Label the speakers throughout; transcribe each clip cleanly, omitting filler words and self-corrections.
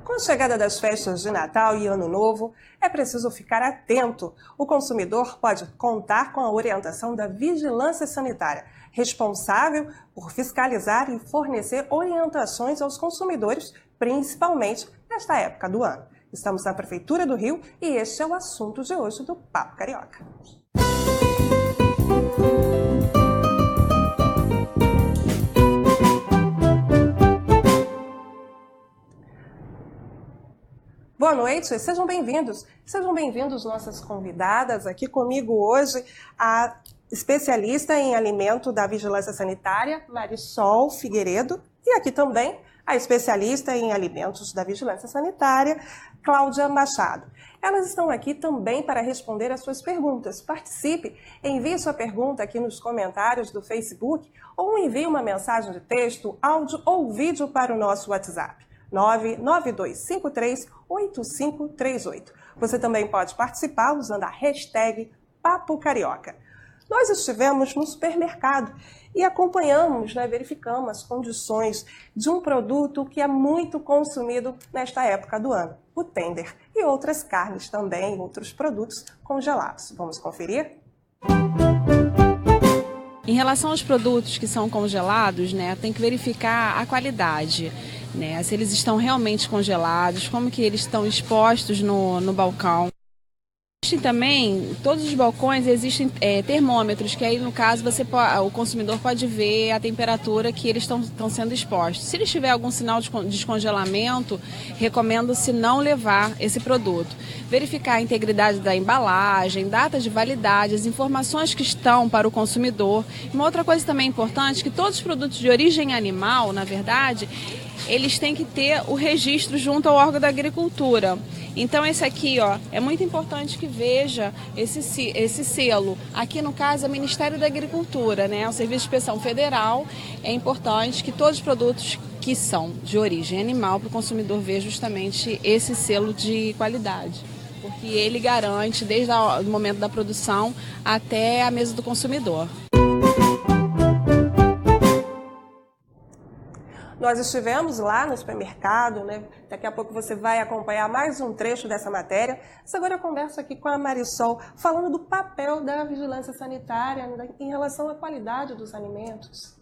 Speaker 1: Com a chegada das festas de Natal e Ano Novo, é preciso ficar atento. O consumidor pode contar com a orientação da Vigilância Sanitária, responsável por fiscalizar e fornecer orientações aos consumidores, principalmente nesta época do ano. Estamos na Prefeitura do Rio e este é o assunto de hoje do Papo Carioca. Boa noite, sejam bem-vindos. Sejam bem-vindos nossas convidadas. Aqui comigo hoje a especialista em alimento da Vigilância Sanitária, Marisol Figueiredo, e aqui também a especialista em alimentos da Vigilância Sanitária, Cláudia Machado. Elas estão aqui também para responder às suas perguntas. Participe, envie sua pergunta aqui nos comentários do Facebook ou envie uma mensagem de texto, áudio ou vídeo para o nosso WhatsApp. 992538538. Você também pode participar usando a hashtag Papo Carioca. Nós estivemos no supermercado e acompanhamos, verificamos as condições de um produto que é muito consumido nesta época do ano, o tender, e outras carnes também, outros produtos congelados. Vamos conferir?
Speaker 2: Em relação aos produtos que são congelados, tem que verificar a qualidade. Se eles estão realmente congelados, como que eles estão expostos no balcão. Existem também, todos os balcões existem termômetros, que aí no caso o consumidor pode ver a temperatura que eles estão sendo expostos. Se eles tiver algum sinal de descongelamento, recomenda-se não levar esse produto. Verificar a integridade da embalagem, data de validade, as informações que estão para o consumidor. Uma outra coisa também importante, que todos os produtos de origem animal, na verdade, eles têm que ter o registro junto ao órgão da agricultura. Então esse aqui, é muito importante que veja esse selo. Aqui no caso é o Ministério da Agricultura, o Serviço de Inspeção Federal. É importante que todos os produtos que são de origem animal para o consumidor ver justamente esse selo de qualidade. Porque ele garante desde o momento da produção até a mesa do consumidor.
Speaker 1: Nós estivemos lá no supermercado, Daqui a pouco você vai acompanhar mais um trecho dessa matéria. Mas agora eu converso aqui com a Marisol, falando do papel da vigilância sanitária em relação à qualidade dos alimentos.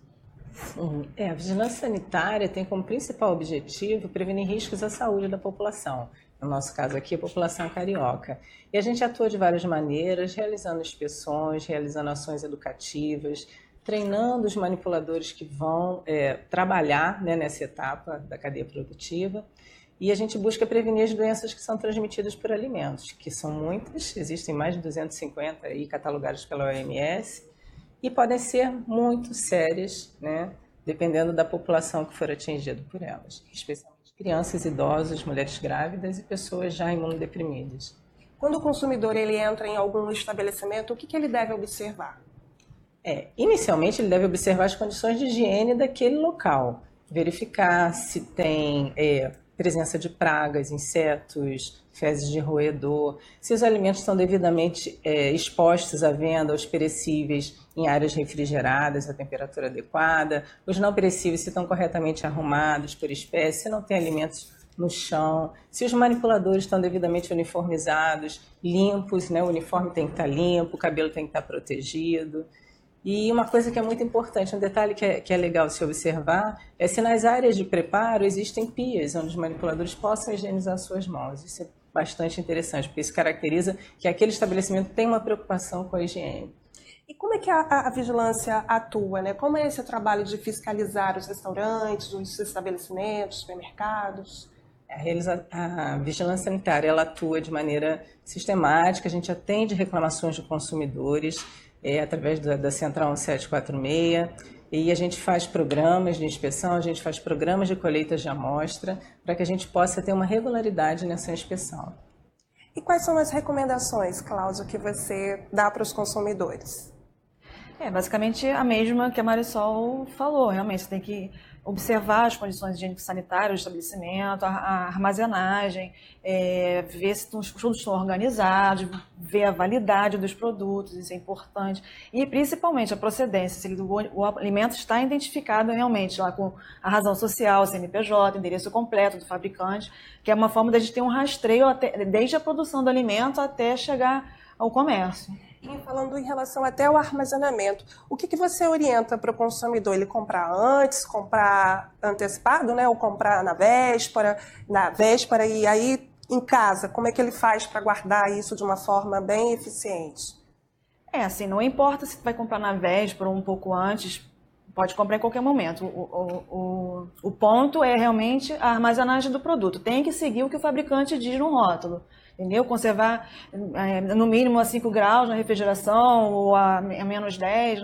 Speaker 3: A vigilância sanitária tem como principal objetivo prevenir riscos à saúde da população. No nosso caso aqui, a população carioca. E a gente atua de várias maneiras, realizando inspeções, realizando ações educativas, treinando os manipuladores que vão trabalhar nessa etapa da cadeia produtiva. E a gente busca prevenir as doenças que são transmitidas por alimentos, que são muitas, existem mais de 250 aí catalogadas pela OMS, e podem ser muito sérias, dependendo da população que for atingida por elas, especialmente crianças, idosos, mulheres grávidas e pessoas já imunodeprimidas.
Speaker 1: Quando o consumidor entra em algum estabelecimento, o que ele deve observar?
Speaker 3: Inicialmente ele deve observar as condições de higiene daquele local, verificar se tem presença de pragas, insetos, fezes de roedor, se os alimentos estão devidamente expostos à venda, aos perecíveis em áreas refrigeradas, à temperatura adequada, os não perecíveis se estão corretamente arrumados por espécie, se não tem alimentos no chão, se os manipuladores estão devidamente uniformizados, limpos, o uniforme tem que estar limpo, o cabelo tem que estar protegido. E uma coisa que é muito importante, um detalhe que é legal se observar, é se nas áreas de preparo existem pias, onde os manipuladores possam higienizar suas mãos. Isso é bastante interessante, porque isso caracteriza que aquele estabelecimento tem uma preocupação com a higiene.
Speaker 1: E como é que a vigilância atua, Como é esse trabalho de fiscalizar os restaurantes, os estabelecimentos, supermercados?
Speaker 3: A vigilância sanitária ela atua de maneira sistemática, a gente atende reclamações de consumidores, através da Central 1746, e a gente faz programas de inspeção, a gente faz programas de colheitas de amostra, para que a gente possa ter uma regularidade nessa inspeção.
Speaker 1: E quais são as recomendações, Cláudia, que você dá para os consumidores?
Speaker 4: Basicamente a mesma que a Marisol falou, realmente você tem que observar as condições higiênico-sanitárias do estabelecimento, a armazenagem, ver se os produtos estão organizados, ver a validade dos produtos, isso é importante. E, principalmente, a procedência, se o alimento está identificado realmente lá com a razão social, CNPJ, endereço completo do fabricante, que é uma forma de a gente ter um rastreio desde a produção do alimento até chegar ao comércio.
Speaker 1: E falando em relação até ao armazenamento, o que você orienta para o consumidor? Ele comprar antes, comprar antecipado, né? Ou comprar na véspera e aí em casa, como é que ele faz para guardar isso de uma forma bem eficiente?
Speaker 4: Assim, não importa se vai comprar na véspera ou um pouco antes, pode comprar em qualquer momento. O ponto é realmente a armazenagem do produto. Tem que seguir o que o fabricante diz no rótulo. Entendeu? Conservar no mínimo a 5 graus na refrigeração ou a menos 10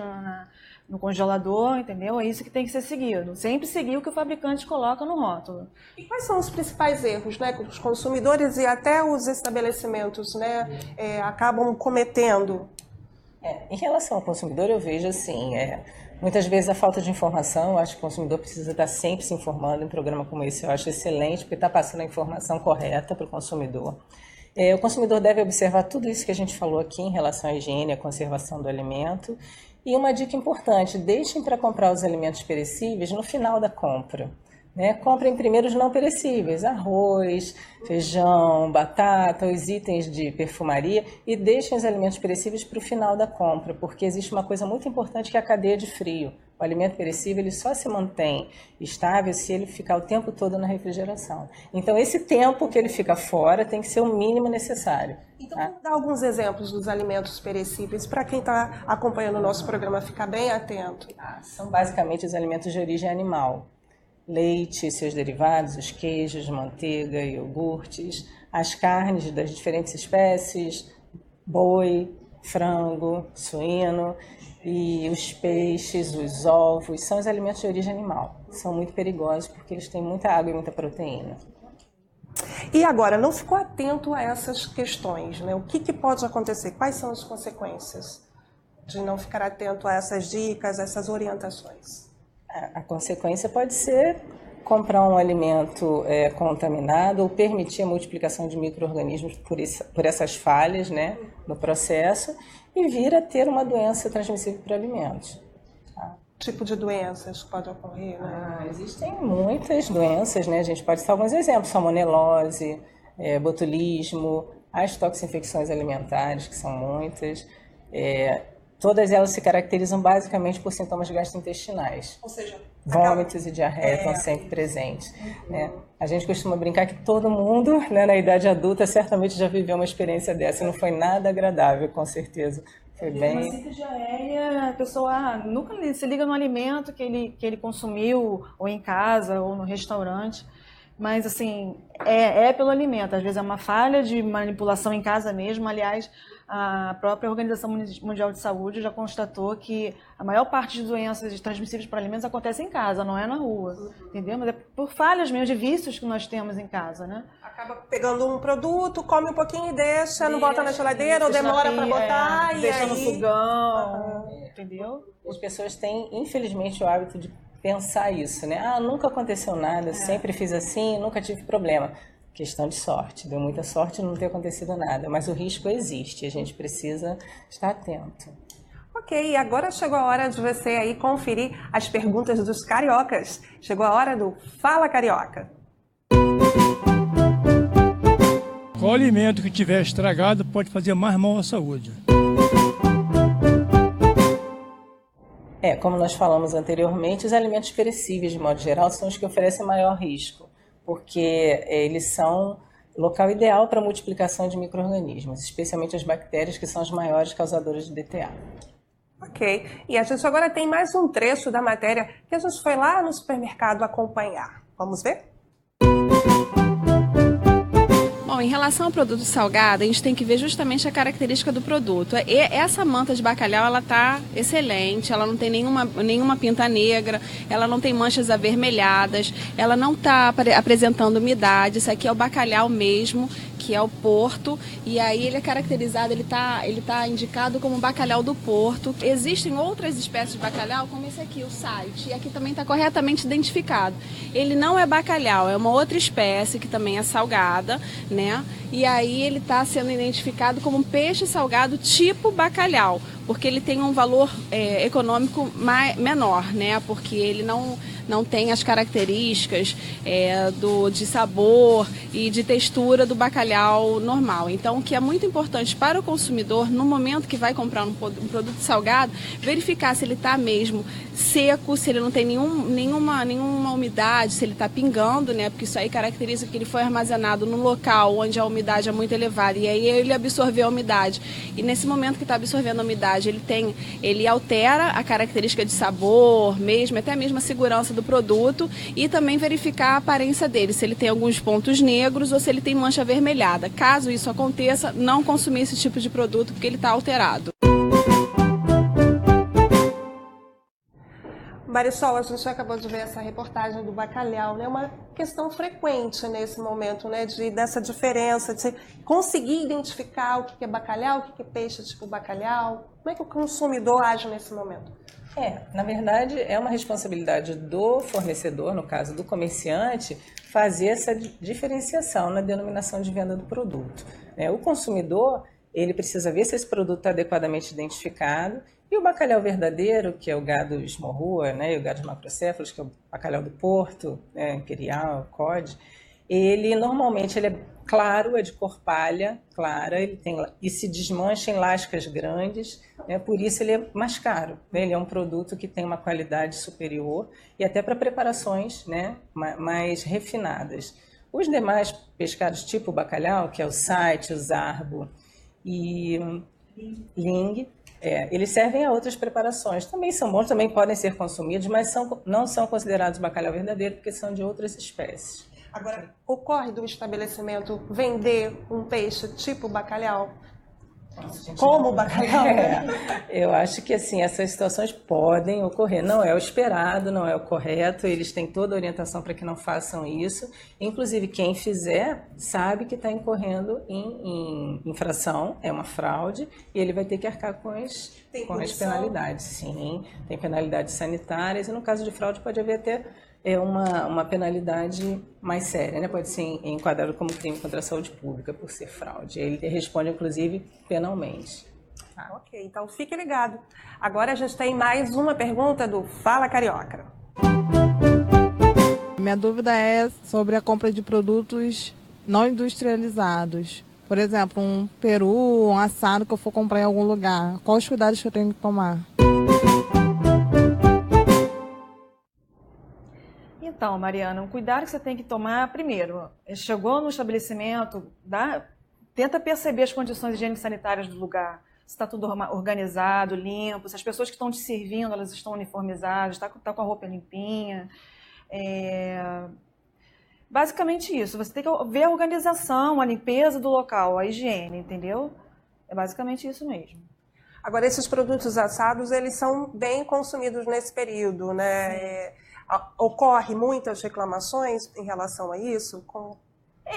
Speaker 4: no congelador, entendeu? É isso que tem que ser seguido. Sempre seguir o que o fabricante coloca no rótulo.
Speaker 1: E quais são os principais erros, né, que os consumidores e até os estabelecimentos, né, acabam cometendo?
Speaker 3: Em relação ao consumidor, eu vejo assim, muitas vezes a falta de informação. Eu acho que o consumidor precisa estar sempre se informando. Em um programa como esse eu acho excelente, porque está passando a informação correta para o consumidor. O consumidor deve observar tudo isso que a gente falou aqui em relação à higiene, à conservação do alimento. E uma dica importante, deixem para comprar os alimentos perecíveis no final da compra. Comprem primeiro os não perecíveis, arroz, feijão, batata, os itens de perfumaria, e deixem os alimentos perecíveis para o final da compra, porque existe uma coisa muito importante que é a cadeia de frio. O alimento perecível ele só se mantém estável se ele ficar o tempo todo na refrigeração. Então, esse tempo que ele fica fora tem que ser o mínimo necessário.
Speaker 1: Então, vamos dar alguns exemplos dos alimentos perecíveis para quem está acompanhando o nosso programa ficar bem atento.
Speaker 3: São basicamente os alimentos de origem animal. Leite, seus derivados, os queijos, manteiga, iogurtes, as carnes das diferentes espécies, boi, frango, suíno, e os peixes, os ovos, são os alimentos de origem animal. São muito perigosos porque eles têm muita água e muita proteína.
Speaker 1: E agora, não ficou atento a essas questões, né? O que pode acontecer? Quais são as consequências de não ficar atento a essas dicas, a essas orientações?
Speaker 3: A consequência pode ser comprar um alimento contaminado ou permitir a multiplicação de micro-organismos por essas falhas, né, no processo, e vir a ter uma doença transmissível por alimentos.
Speaker 1: Tipo de doenças que podem ocorrer, né?
Speaker 3: Existem muitas doenças, né? A gente pode citar alguns exemplos: salmonelose, botulismo, as toxinfecções alimentares, que são muitas. Todas elas se caracterizam basicamente por sintomas gastrointestinais.
Speaker 1: Ou seja,
Speaker 3: vômitos e diarreia estão sempre presentes. Né? A gente costuma brincar que todo mundo, né, na idade adulta, certamente já viveu uma experiência dessa. Não foi nada agradável, com certeza. Foi bem...
Speaker 4: Uma simples diarreia, a pessoa nunca se liga no alimento que ele consumiu, ou em casa, ou no restaurante. Mas, assim, pelo alimento. Às vezes é uma falha de manipulação em casa mesmo. Aliás, a própria Organização Mundial de Saúde já constatou que a maior parte de doenças transmissíveis por alimentos acontece em casa, não é na rua. Entendeu? Mas é por falhas mesmo, de vícios que nós temos em casa, né?
Speaker 1: Acaba pegando um produto, come um pouquinho e deixa, não bota na geladeira, ou demora para botar, e
Speaker 4: deixa
Speaker 1: aí...
Speaker 4: no fogão, entendeu?
Speaker 3: As pessoas têm, infelizmente, o hábito de pensar isso, né? Nunca aconteceu nada, sempre fiz assim, nunca tive problema. Questão de sorte, deu muita sorte não ter acontecido nada, mas o risco existe, a gente precisa estar atento.
Speaker 1: Ok, agora chegou a hora de você aí conferir as perguntas dos cariocas. Chegou a hora do Fala Carioca.
Speaker 5: Qual alimento que tiver estragado pode fazer mais mal à saúde?
Speaker 3: Como nós falamos anteriormente, os alimentos perecíveis, de modo geral, são os que oferecem maior risco, porque eles são local ideal para a multiplicação de micro-organismos, especialmente as bactérias, que são as maiores causadoras de DTA.
Speaker 1: Ok, e a gente agora tem mais um trecho da matéria que a gente foi lá no supermercado acompanhar. Vamos ver?
Speaker 2: Bom, em relação ao produto salgado, a gente tem que ver justamente a característica do produto. Essa manta de bacalhau, ela tá excelente, ela não tem nenhuma pinta negra, ela não tem manchas avermelhadas, ela não está apresentando umidade. Isso aqui é o bacalhau mesmo, que é o Porto, e aí ele é caracterizado, ele tá indicado como bacalhau do Porto. Existem outras espécies de bacalhau, como esse aqui, o site, e aqui também está corretamente identificado. Ele não é bacalhau, é uma outra espécie que também é salgada, né? E aí ele está sendo identificado como um peixe salgado tipo bacalhau, porque ele tem um valor econômico menor, né? Porque ele não tem as características de sabor e de textura do bacalhau normal. Então, o que é muito importante para o consumidor, no momento que vai comprar um produto salgado, verificar se ele está mesmo seco, se ele não tem nenhuma umidade, se ele está pingando, né? Porque isso aí caracteriza que ele foi armazenado num local onde a umidade é muito elevada, e aí ele absorveu a umidade. E nesse momento que está absorvendo a umidade, ele altera a característica de sabor, até mesmo a segurança do produto, e também verificar a aparência dele, se ele tem alguns pontos negros ou se ele tem mancha avermelhada. Caso isso aconteça, não consumir esse tipo de produto porque ele está alterado.
Speaker 1: Marisol, a gente acabou de ver essa reportagem do bacalhau, né? Uma questão frequente nesse momento, né? Dessa diferença, de conseguir identificar o que é bacalhau, o que é peixe tipo bacalhau. Como é que o consumidor age nesse momento?
Speaker 3: Na verdade, é uma responsabilidade do fornecedor, no caso do comerciante, fazer essa diferenciação na denominação de venda do produto. O consumidor, ele precisa ver se esse produto está adequadamente identificado. E o bacalhau verdadeiro, que é o gado esmorrua, né, e o gado macrocéfalos, que é o bacalhau do Porto, imperial, cod, ele normalmente é claro, é de cor palha, clara, e se desmancha em lascas grandes, por isso ele é mais caro. Ele é um produto que tem uma qualidade superior e até para preparações, né, mais refinadas. Os demais pescados tipo bacalhau, que é o site, o zarbo e ling, eles servem a outras preparações. Também são bons, também podem ser consumidos, mas não são considerados bacalhau verdadeiro porque são de outras espécies.
Speaker 1: Agora, ocorre do estabelecimento vender um peixe tipo bacalhau? Como bacalhau?
Speaker 3: Eu acho que assim, essas situações podem ocorrer. Não é o esperado, não é o correto. Eles têm toda a orientação para que não façam isso. Inclusive, quem fizer sabe que está incorrendo em infração, é uma fraude, e ele vai ter que arcar com as penalidades. Sim, tem penalidades sanitárias, e no caso de fraude pode haver até uma penalidade mais séria, né? Pode ser enquadrado como crime contra a saúde pública por ser fraude. Ele responde, inclusive, penalmente.
Speaker 1: Ok, então fique ligado. Agora a gente tem mais uma pergunta do Fala Carioca.
Speaker 6: Minha dúvida é sobre a compra de produtos não industrializados. Por exemplo, um peru, um assado que eu for comprar em algum lugar. Quais os cuidados que eu tenho que tomar?
Speaker 4: Então, Mariana, um cuidado que você tem que tomar, primeiro, chegou no estabelecimento, tenta perceber as condições higiênicas sanitárias do lugar, se está tudo organizado, limpo, se as pessoas que estão te servindo, elas estão uniformizadas, está com a roupa limpinha. Basicamente isso, você tem que ver a organização, a limpeza do local, a higiene, entendeu? É basicamente isso mesmo.
Speaker 1: Agora, esses produtos assados, eles são bem consumidos nesse período, né? Ocorre muitas reclamações em relação a isso?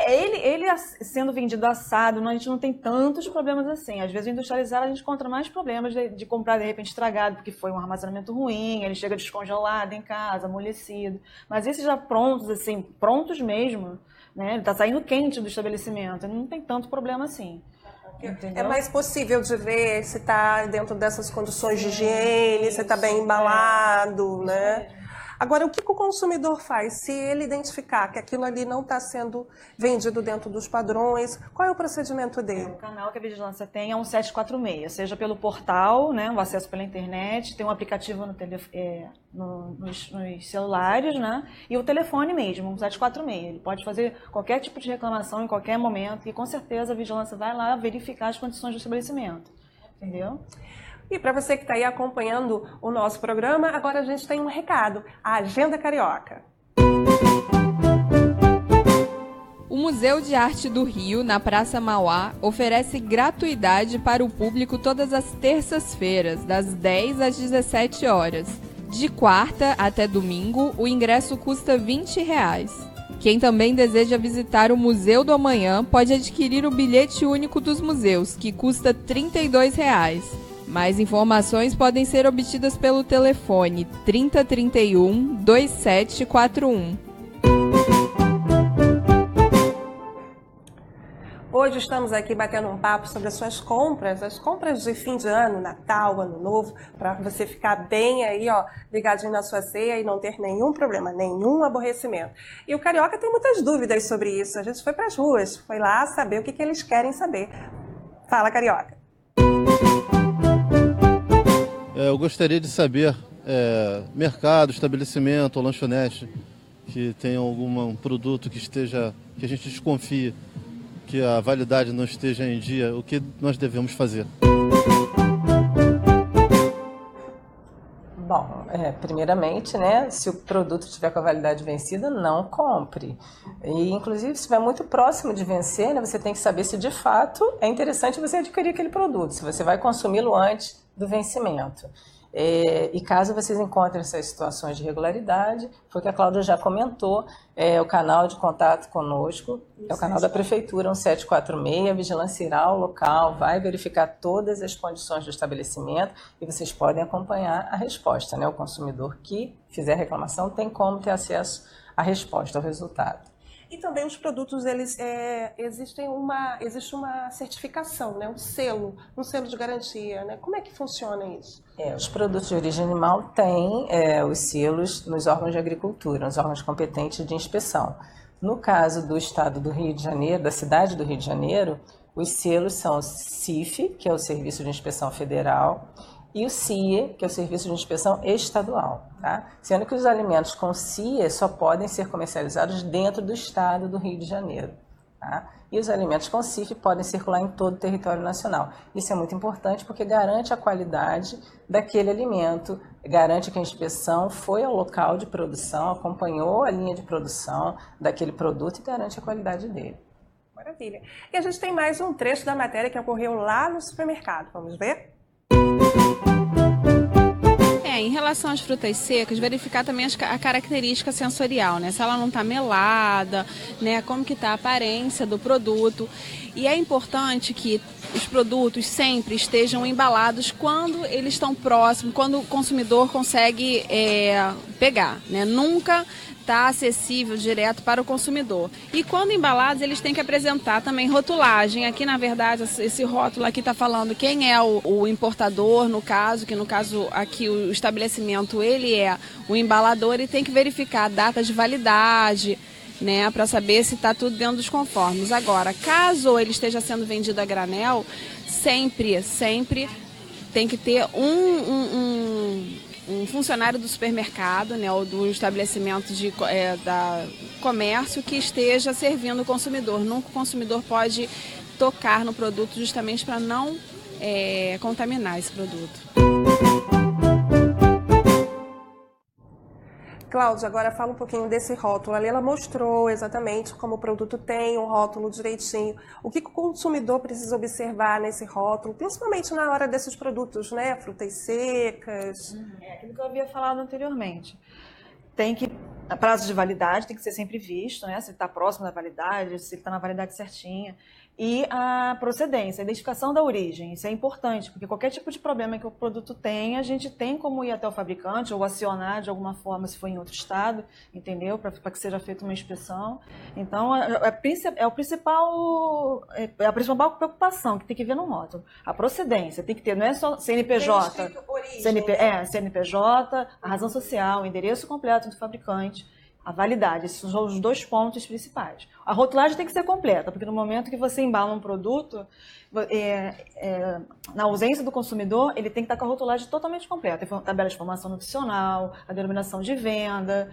Speaker 4: Ele sendo vendido assado, a gente não tem tantos problemas assim. Às vezes, o industrializado, a gente encontra mais problemas de comprar, de repente, estragado, porque foi um armazenamento ruim, ele chega descongelado em casa, amolecido. Mas esses já prontos, assim, prontos mesmo, né? Ele está saindo quente do estabelecimento, não tem tanto problema assim. Entendeu?
Speaker 1: É mais possível de ver se está dentro dessas condições de higiene, se está bem embalado, né? Agora, o que o consumidor faz se ele identificar que aquilo ali não está sendo vendido dentro dos padrões? Qual é o procedimento dele?
Speaker 4: O canal que a Vigilância tem é um 746, seja pelo portal, né, o acesso pela internet, tem um aplicativo nos celulares, né, e o telefone mesmo, um 746. Ele pode fazer qualquer tipo de reclamação em qualquer momento e com certeza a Vigilância vai lá verificar as condições do estabelecimento. Entendeu?
Speaker 1: E para você que está aí acompanhando o nosso programa, agora a gente tem um recado, a Agenda Carioca.
Speaker 7: O Museu de Arte do Rio, na Praça Mauá, oferece gratuidade para o público todas as terças-feiras, das 10 às 17 horas. De quarta até domingo, o ingresso custa R$ 20. Quem também deseja visitar o Museu do Amanhã pode adquirir o bilhete único dos museus, que custa R$ 32,00. Mais informações podem ser obtidas pelo telefone 3031 2741.
Speaker 1: Hoje estamos aqui batendo um papo sobre as suas compras, as compras de fim de ano, Natal, Ano Novo, para você ficar bem aí, ó, ligadinho na sua ceia e não ter nenhum problema, nenhum aborrecimento. E o Carioca tem muitas dúvidas sobre isso. A gente foi para as ruas, foi lá saber o que eles querem saber. Fala, Carioca.
Speaker 8: Eu gostaria de saber, mercado, estabelecimento ou lanchonete que tenha algum produto que a gente desconfie que a validade não esteja em dia, o que nós devemos fazer?
Speaker 3: Bom, primeiramente, né, se o produto estiver com a validade vencida, não compre. E, inclusive, se estiver muito próximo de vencer, né, você tem que saber se de fato é interessante você adquirir aquele produto, se você vai consumi-lo antes do vencimento. E caso vocês encontrem essas situações de irregularidade, foi o que a Cláudia já comentou, o canal de contato conosco, é o canal da Prefeitura 1746, a vigilância irá ao local, vai verificar todas as condições do estabelecimento e vocês podem acompanhar a resposta, né? O consumidor que fizer reclamação tem como ter acesso à resposta, ao resultado.
Speaker 1: E também os produtos, existe uma certificação, né? um selo de garantia. Né? Como é que funciona isso?
Speaker 3: Os produtos de origem animal têm os selos nos órgãos de agricultura, nos órgãos competentes de inspeção. No caso do estado do Rio de Janeiro, da cidade do Rio de Janeiro, os selos são o CIF, que é o Serviço de Inspeção Federal, e o CIE, que é o Serviço de Inspeção Estadual, tá? Sendo que os alimentos com CIE só podem ser comercializados dentro do estado do Rio de Janeiro, tá? E os alimentos com CIF podem circular em todo o território nacional. Isso é muito importante porque garante a qualidade daquele alimento, garante que a inspeção foi ao local de produção, acompanhou a linha de produção daquele produto e garante a qualidade dele.
Speaker 1: Maravilha. E a gente tem mais um trecho da matéria que ocorreu lá no supermercado. Vamos ver?
Speaker 2: Em relação às frutas secas, verificar também a característica sensorial, né? Se ela não está melada, né? Como que está a aparência do produto. E é importante que os produtos sempre estejam embalados quando eles estão próximos, quando o consumidor consegue pegar, né? Nunca está acessível direto para o consumidor. E quando embalados, eles têm que apresentar também rotulagem. Aqui, na verdade, esse rótulo aqui está falando quem é o importador, no caso, que no caso aqui o estabelecimento, ele é o embalador e tem que verificar a data de validade, né, para saber se está tudo dentro dos conformes. Agora, caso ele esteja sendo vendido a granel, sempre tem que ter um funcionário do supermercado, né, ou do estabelecimento da comércio que esteja servindo o consumidor. Nunca o consumidor pode tocar no produto justamente para não contaminar esse produto.
Speaker 1: Cláudia, agora fala um pouquinho desse rótulo. Ali ela mostrou exatamente como o produto tem um rótulo direitinho. O que o consumidor precisa observar nesse rótulo, principalmente na hora desses produtos, né? Frutas secas.
Speaker 4: Aquilo que eu havia falado anteriormente. Tem que, a prazo de validade tem que ser sempre visto, né? Se ele está próximo da validade, se ele está na validade certinha. E a procedência, a identificação da origem, isso é importante, porque qualquer tipo de problema que o produto tem, a gente tem como ir até o fabricante ou acionar de alguma forma se for em outro estado, entendeu? Para que seja feita uma inspeção. Então, é a principal preocupação que tem que ver no rótulo. A procedência, tem que ter, não é só CNPJ, CNPJ, a razão social, o endereço completo do fabricante, a validade. Esses são os dois pontos principais. A rotulagem tem que ser completa, porque no momento que você embala um produto, na ausência do consumidor, ele tem que estar com a rotulagem totalmente completa. A tabela de informação nutricional, a denominação de venda,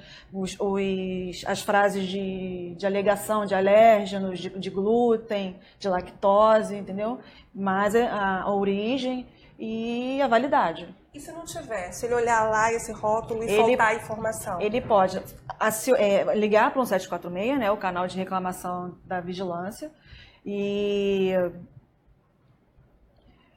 Speaker 4: as frases de alegação de alérgenos, de glúten, de lactose, entendeu? Mas a origem e a validade.
Speaker 1: E se não tiver? Se ele olhar lá esse rótulo e faltar a informação? Ele
Speaker 4: pode ligar para o 1746, né, o canal de reclamação da vigilância, e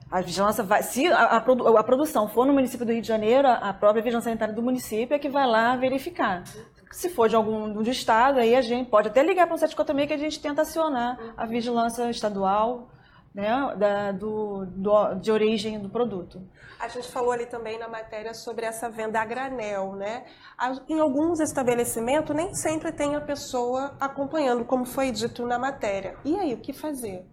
Speaker 4: a vigilância vai, se a produção for no município do Rio de Janeiro, a própria vigilância sanitária do município é que vai lá verificar. Se for de algum do estado, aí a gente pode até ligar para o 156 que a gente tenta acionar a vigilância estadual, né, de origem do produto.
Speaker 1: A gente falou ali também na matéria sobre essa venda a granel, né? Em alguns estabelecimentos nem sempre tem a pessoa acompanhando, como foi dito na matéria. E aí, o que fazer?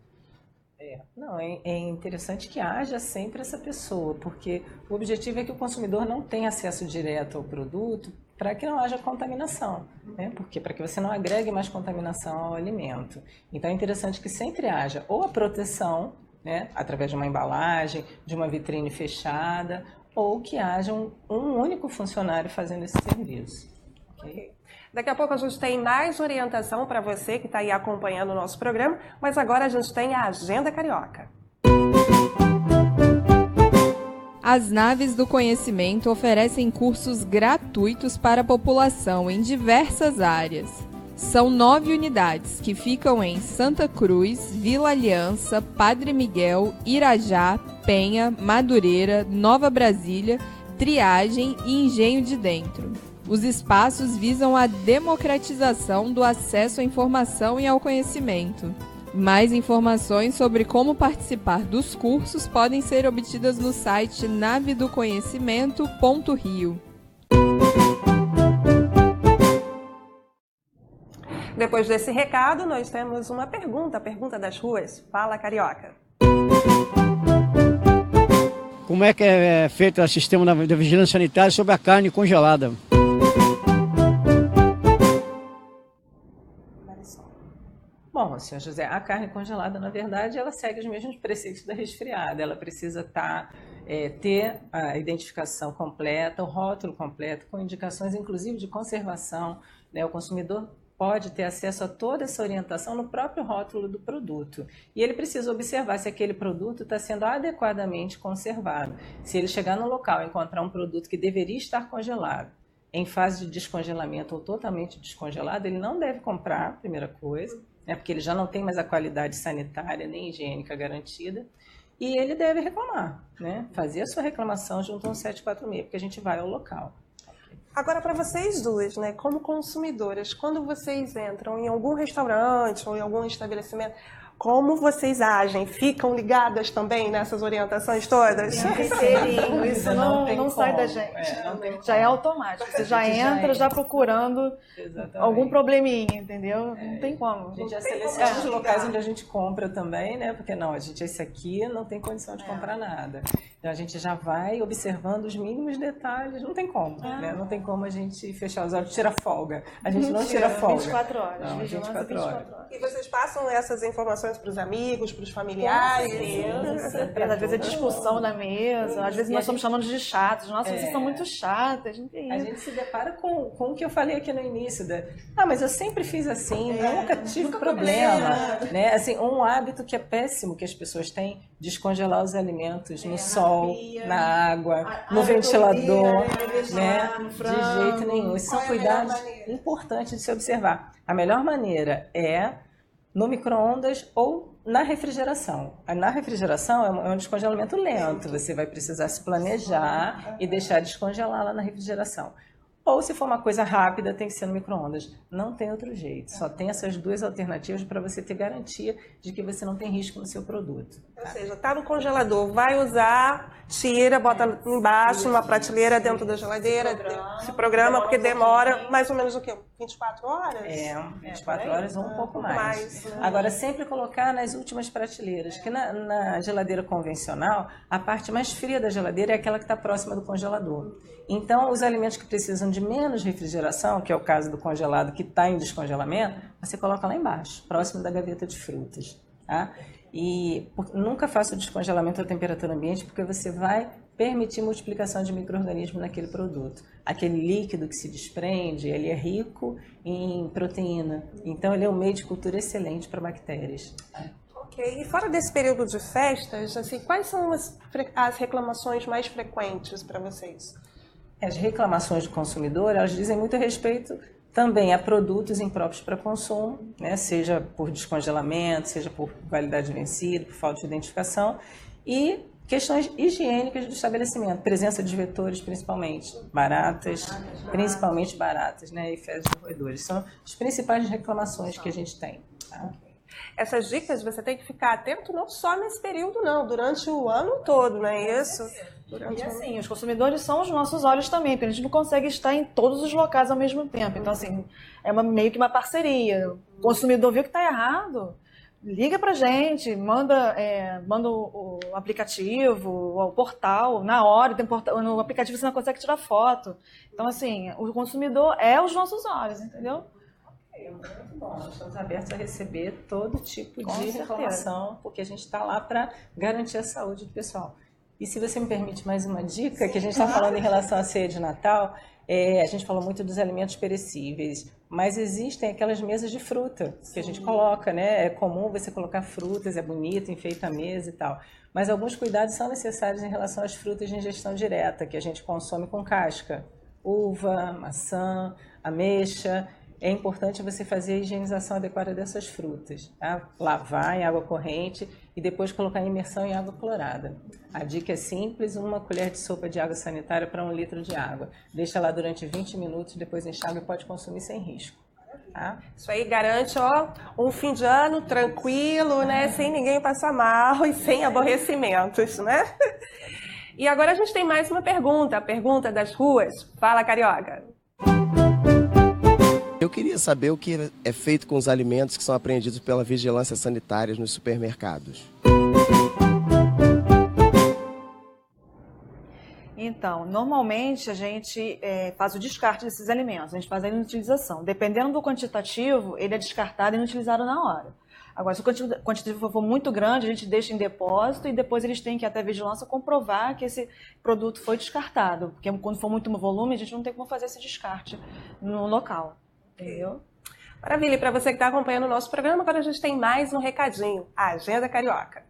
Speaker 3: É interessante que haja sempre essa pessoa, porque o objetivo é que o consumidor não tenha acesso direto ao produto para que não haja contaminação, né? Porque para que você não agregue mais contaminação ao alimento. Então é interessante que sempre haja ou a proteção, né, através de uma embalagem, de uma vitrine fechada, ou que haja um único funcionário fazendo esse serviço. Okay?
Speaker 1: Daqui a pouco a gente tem mais orientação para você que está aí acompanhando o nosso programa, mas agora a gente tem a Agenda Carioca.
Speaker 7: As Naves do Conhecimento oferecem cursos gratuitos para a população em diversas áreas. São 9 unidades que ficam em Santa Cruz, Vila Aliança, Padre Miguel, Irajá, Penha, Madureira, Nova Brasília, Triagem e Engenho de Dentro. Os espaços visam a democratização do acesso à informação e ao conhecimento. Mais informações sobre como participar dos cursos podem ser obtidas no site navedoconhecimento.rio.
Speaker 1: Depois desse recado, nós temos uma pergunta, a pergunta das ruas. Fala, Carioca.
Speaker 9: Como é que é feito o sistema da vigilância sanitária sobre a carne congelada?
Speaker 3: Bom, senhor José, a carne congelada, na verdade, ela segue os mesmos preceitos da resfriada. Ela precisa ter a identificação completa, o rótulo completo, com indicações, inclusive, de conservação, né? O consumidor pode ter acesso a toda essa orientação no próprio rótulo do produto. E ele precisa observar se aquele produto está sendo adequadamente conservado. Se ele chegar no local e encontrar um produto que deveria estar congelado, em fase de descongelamento ou totalmente descongelado, ele não deve comprar, primeira coisa, né, porque ele já não tem mais a qualidade sanitária nem higiênica garantida, e ele deve reclamar, né, fazer a sua reclamação junto ao 146, porque a gente vai ao local.
Speaker 1: Agora, para vocês duas, né, como consumidoras, quando vocês entram em algum restaurante ou em algum estabelecimento, como vocês agem? Ficam ligadas também nessas orientações todas?
Speaker 4: Isso não sai da gente. Já é automático. Você já entra já procurando algum probleminha, entendeu? Não tem como.
Speaker 3: A gente já seleciona os locais onde a gente compra também, né? Porque esse aqui não tem condição de comprar nada. Então a gente já vai observando os mínimos detalhes. Não tem como, né? Não tem como a gente fechar os olhos, tira folga. A gente não tira folga.
Speaker 4: 24 horas.
Speaker 3: Não, 24 horas.
Speaker 1: E vocês passam essas informações para os amigos, para os familiares?
Speaker 4: Às vezes é discussão na mesa, às vezes nós estamos chamando de chatos. Nossa, vocês são muito chatas.
Speaker 3: A gente se depara com o que eu falei aqui no início. Mas eu sempre fiz assim, nunca tive problema. Né? Assim, um hábito que é péssimo que as pessoas têm, descongelar os alimentos no sol, na água, no ventilador, né? De jeito nenhum. Esses são cuidados importantes de se observar. A melhor maneira é no micro-ondas ou na refrigeração. Na refrigeração é um descongelamento lento, você vai precisar se planejar e deixar descongelar lá na refrigeração. Ou se for uma coisa rápida, tem que ser no micro-ondas. Não tem outro jeito, só tem essas duas alternativas para você ter garantia de que você não tem risco no seu produto.
Speaker 1: Ou seja, está no congelador, vai usar, tira, bota embaixo, numa prateleira dentro da geladeira, se programa, porque demora mais ou menos o quê? 24 horas?
Speaker 3: 24 horas ou um pouco mais. Agora, sempre colocar nas últimas prateleiras, que na geladeira convencional, a parte mais fria da geladeira é aquela que está próxima do congelador. Então, os alimentos que precisam de menos refrigeração, que é o caso do congelado que está em descongelamento, você coloca lá embaixo, próximo da gaveta de frutas. Tá? E nunca faça o descongelamento à temperatura ambiente, porque você vai permitir multiplicação de micro-organismos naquele produto. Aquele líquido que se desprende, ele é rico em proteína, então ele é um meio de cultura excelente para bactérias.
Speaker 1: Ok, e fora desse período de festas, assim, quais são as reclamações mais frequentes para vocês?
Speaker 3: As reclamações do consumidor, elas dizem muito respeito também a produtos impróprios para consumo, né? Seja por descongelamento, seja por validade vencida, por falta de identificação, e Questões higiênicas do estabelecimento, presença de vetores, principalmente baratas, né, e fezes de roedores. São as principais reclamações que a gente tem. Tá?
Speaker 1: Essas dicas você tem que ficar atento não só nesse período, não, durante o ano todo, não é isso?
Speaker 4: E assim, os consumidores são os nossos olhos também, porque a gente não consegue estar em todos os locais ao mesmo tempo. Então, assim, é meio que uma parceria. O consumidor viu que está errado, liga pra gente, manda o aplicativo, o portal, na hora, no aplicativo você não consegue tirar foto. Então, assim, o consumidor é os nossos olhos, entendeu?
Speaker 3: Muito bom, nós estamos abertos a receber todo tipo de reclamação, porque a gente está lá para garantir a saúde do pessoal. E se você me permite mais uma dica, que a gente está falando em relação à ceia de Natal, a gente falou muito dos alimentos perecíveis, mas existem aquelas mesas de fruta que a gente coloca, né? É comum você colocar frutas, é bonito, enfeita a mesa e tal. Mas alguns cuidados são necessários em relação às frutas de ingestão direta, que a gente consome com casca. Uva, maçã, ameixa. É importante você fazer a higienização adequada dessas frutas. Tá? Lavar em água corrente e depois colocar em imersão em água clorada. A dica é simples, 1 colher de sopa de água sanitária para 1 litro de água. Deixa lá durante 20 minutos, depois enxágua e pode consumir sem risco. Tá?
Speaker 1: Isso aí garante um fim de ano tranquilo, né? Sem ninguém passar mal e sem aborrecimentos, né? E agora a gente tem mais uma pergunta, a pergunta das ruas. Fala, Carioca.
Speaker 10: Eu queria saber o que é feito com os alimentos que são apreendidos pela vigilância sanitária nos supermercados.
Speaker 4: Então, normalmente a gente faz o descarte desses alimentos, a gente faz a inutilização. Dependendo do quantitativo, ele é descartado e inutilizado na hora. Agora, se o quantitativo for muito grande, a gente deixa em depósito e depois eles têm que ir até a vigilância comprovar que esse produto foi descartado. Porque quando for muito volume, a gente não tem como fazer esse descarte no local. Entendeu?
Speaker 1: Maravilha, e para você que está acompanhando o nosso programa, agora a gente tem mais um recadinho, a Agenda Carioca.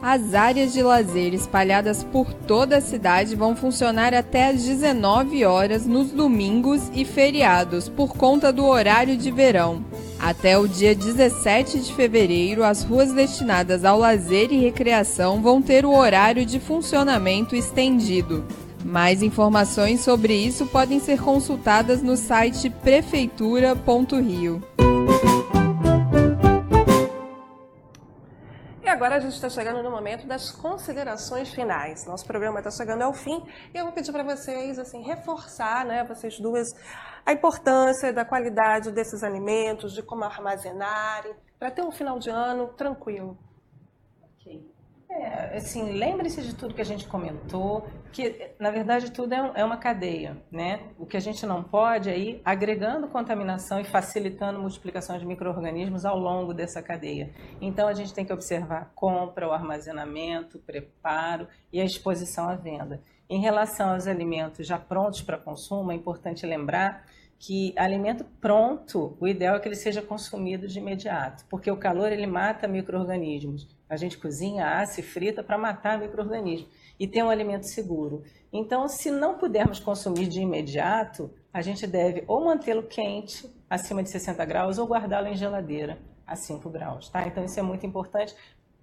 Speaker 7: As áreas de lazer espalhadas por toda a cidade vão funcionar até às 19 horas nos domingos e feriados, por conta do horário de verão. Até o dia 17 de fevereiro, as ruas destinadas ao lazer e recreação vão ter o horário de funcionamento estendido. Mais informações sobre isso podem ser consultadas no site prefeitura.rio.
Speaker 1: E agora a gente está chegando no momento das considerações finais. Nosso programa está chegando ao fim e eu vou pedir para vocês reforçar, né, vocês duas, a importância da qualidade desses alimentos, de como armazenarem, para ter um final de ano tranquilo.
Speaker 3: Assim, lembre-se de tudo que a gente comentou, que na verdade tudo é uma cadeia, né? O que a gente não pode é ir agregando contaminação e facilitando a multiplicação de micro-organismos ao longo dessa cadeia. Então a gente tem que observar a compra, o armazenamento, o preparo e a exposição à venda. Em relação aos alimentos já prontos para consumo, é importante lembrar que alimento pronto, o ideal é que ele seja consumido de imediato, porque o calor ele mata micro-organismos. A gente cozinha, assa e frita para matar micro-organismos e ter um alimento seguro. Então, se não pudermos consumir de imediato, a gente deve ou mantê-lo quente, acima de 60 graus, ou guardá-lo em geladeira a 5 graus. Tá? Então, isso é muito importante,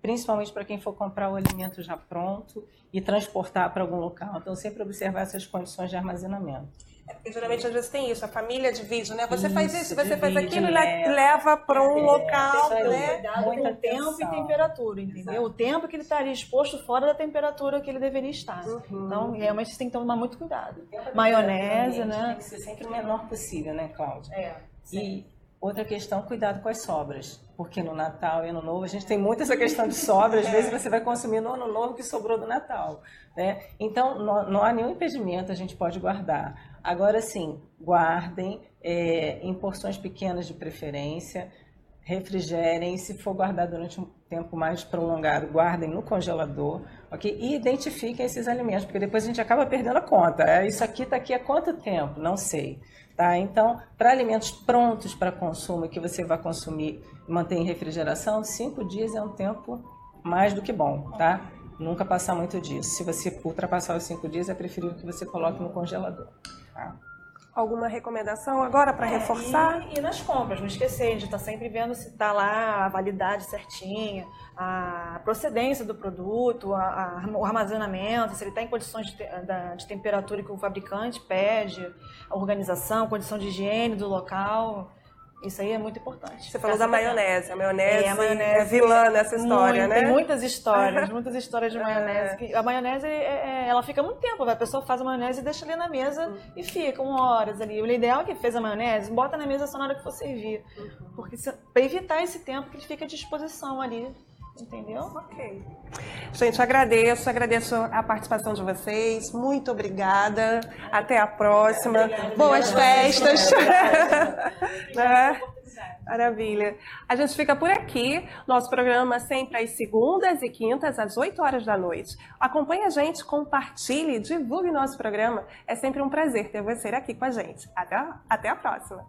Speaker 3: principalmente para quem for comprar o alimento já pronto e transportar para algum local. Então, sempre observar essas condições de armazenamento.
Speaker 1: Porque geralmente às vezes tem isso, a família divide, né? Você faz isso, você faz aquilo e leva para um local, né?
Speaker 4: Cuidado com o tempo e temperatura, entendeu? Exato. O tempo que ele estaria exposto fora da temperatura que ele deveria estar. Então, realmente você tem que tomar muito cuidado. Maionese, né?
Speaker 3: Tem que ser sempre o menor possível, né, Cláudia? E outra questão, cuidado com as sobras. Porque no Natal e Ano Novo a gente tem muito essa questão de sobra. Às vezes você vai consumir no Ano Novo que sobrou do Natal, né? Então, não há nenhum impedimento, a gente pode guardar. Agora sim, guardem em porções pequenas de preferência, refrigerem, se for guardar durante um tempo mais prolongado, guardem no congelador, ok? E identifiquem esses alimentos, porque depois a gente acaba perdendo a conta. Isso aqui está aqui há quanto tempo? Não sei. Tá? Então, para alimentos prontos para consumo, que você vai consumir e manter em refrigeração, 5 dias é um tempo mais do que bom, tá? Nunca passar muito disso. Se você ultrapassar os 5 dias, é preferível que você coloque no congelador. Tá?
Speaker 1: alguma recomendação agora para reforçar?
Speaker 4: E nas compras, não esquecer, a gente está sempre vendo se está lá a validade certinha, a procedência do produto, o armazenamento, se ele está em condições de temperatura que o fabricante pede, a organização, condição de higiene do local. Isso aí é muito importante.
Speaker 1: Você falou da maionese. A maionese é vilã nessa história, né?
Speaker 4: Tem muitas histórias de maionese. A maionese, ela fica muito tempo. A pessoa faz a maionese e deixa ali na mesa e fica horas ali. O ideal é que fez a maionese, bota na mesa só na hora que for servir. Porque para evitar esse tempo que ele fica à disposição ali. Entendeu?
Speaker 1: Ok. Gente, agradeço a participação de vocês. Muito obrigada. Até a próxima. Boas festas. Maravilha. A gente fica por aqui. Nosso programa sempre às segundas e quintas, às 8 horas da noite. Acompanhe a gente, compartilhe, divulgue nosso programa. É sempre um prazer ter você aqui com a gente. Até a próxima.